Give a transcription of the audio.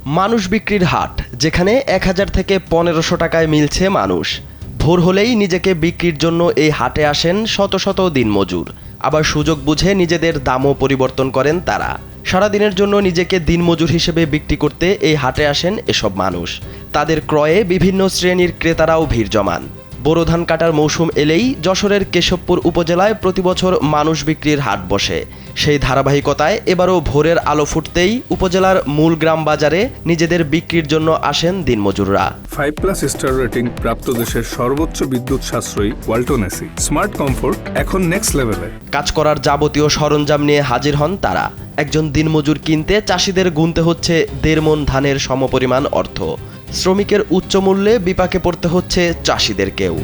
মানুষ বিক্রির হাট, যেখানে 1000 থেকে 1500 টাকায় মিলছে মানুষ। ভোর হলেই নিজেকে বিক্রির জন্য এই হাটে আসেন শত শত দিনমজুর। আবার সুযোগ বুঝে নিজেদের দামও পরিবর্তন করেন তারা। সারাদিনের জন্য নিজেকে দিনমজুর হিসেবে বিক্রি করতে এই হাটে আসেন এসব মানুষ। তাদের ক্রয়ে বিভিন্ন শ্রেণীর ক্রেতারাও ভিড় জমান। বোরো ধান কাটার মৌসুম এলেই যশোরের কেশবপুর উপজেলায় প্রতিবছর মানুষ বিক্রির হাট বসে। সেই ধারাবাহিকতায় এবারও ভোরের আলো ফুটতেই উপজেলার মূল গ্রাম বাজারে নিজেদের বিক্রির জন্য আসেন দিনমজুররা। 5+ স্টার রেটিং প্রাপ্ত দেশের সর্বোচ্চ বিদ্যুৎ সাশ্রয়ী ওয়ালটন এসি স্মার্ট কমফোর্ট এখন নেক্সট লেভেলে। কাজ করার যাবতীয় সরঞ্জাম নিয়ে হাজির হন তারা। একজন দিনমজুর কিনতে চাষিদের গুনতে হচ্ছে 1.5 মণ ধানের সমপরিমাণ অর্থ। শ্রমিকের উচ্চ মূল্যে বিপাকে পড়তে হচ্ছে চাষিদেরকেও।